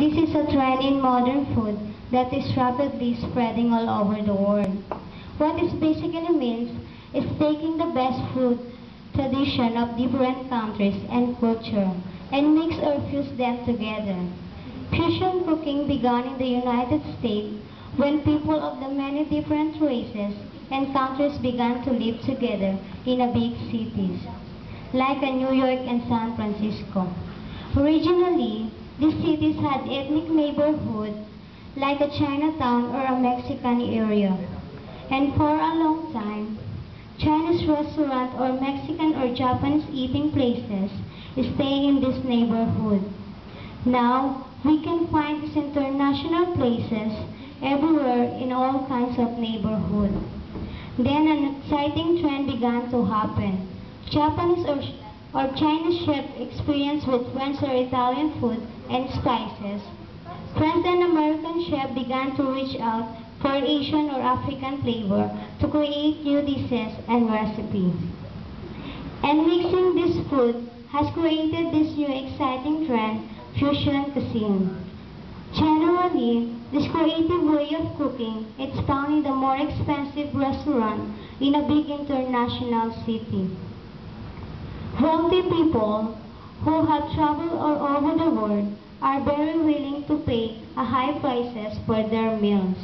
This is a trend in modern food that is rapidly spreading all over the world. What this basically means is taking the best food tradition of different countries and culture and mix or fuse them together. Fusion cooking began in the United States when people of the many different races and countries began to live together in a big cities, like New York and San Francisco. Originally, these cities had ethnic neighborhoods like a Chinatown or a Mexican area. And for a long time, Chinese restaurants or Mexican or Japanese eating places stay in this neighborhood. Now, we can find these international places everywhere in all kinds of neighborhoods. Then an exciting trend began to happen. Japanese or Chinese chef experience with French or Italian food and spices. French and American chef began to reach out for Asian or African flavor to create new dishes and recipes. And mixing this food has created this new exciting trend, fusion cuisine. Generally, this creative way of cooking is found in the more expensive restaurant in a big international city. Wealthy people who have traveled all over the world are very willing to pay a high prices for their meals.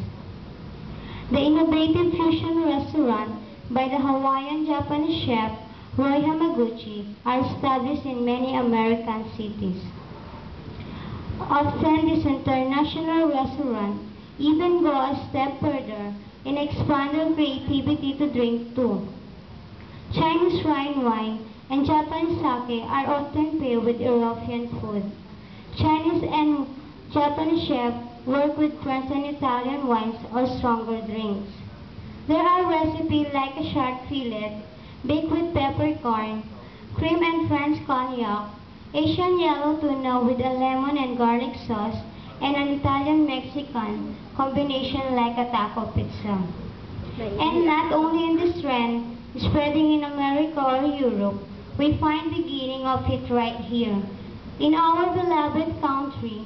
The innovative fusion restaurant by the Hawaiian-Japanese chef Roy Hamaguchi are established in many American cities. Often this international restaurant even go a step further and expand their creativity to drink too. Chinese Rhine wine and Japanese sake are often paired with European food. Chinese and Japanese chefs work with French and Italian wines or stronger drinks. There are recipes like a shark fillet, baked with peppercorn, cream and French cognac, Asian yellow tuna with a lemon and garlic sauce, and an Italian-Mexican combination like a taco pizza. And not only in this trend, spreading in America or Europe, we find the beginning of it right here. In our beloved country,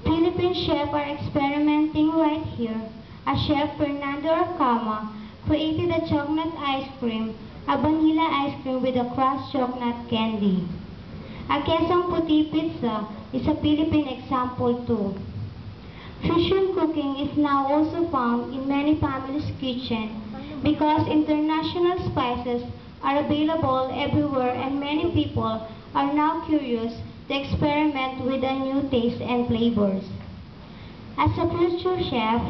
Philippine chefs are experimenting right here. A chef, Fernando Arcama, created a chocolate ice cream, a vanilla ice cream with a crushed chocolate candy. A quesong puti pizza is a Philippine example too. Fusion cooking is now also found in many families' kitchens because international spices are available everywhere and many people are now curious to experiment with a new taste and flavors. As a future chef,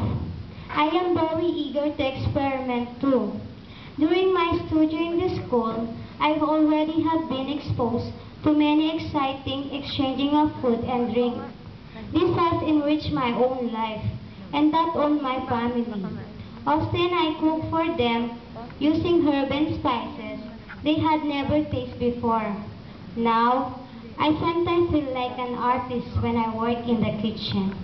I am very eager to experiment too. During my studio in the school, I already have been exposed to many exciting exchanging of food and drink. This has enriched my own life and that of my family. Often I cook for them using herbs and spices they had never tasted before. Now, I sometimes feel like an artist when I work in the kitchen.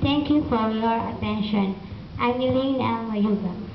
Thank you for your attention. I'm Elaine Almayuga.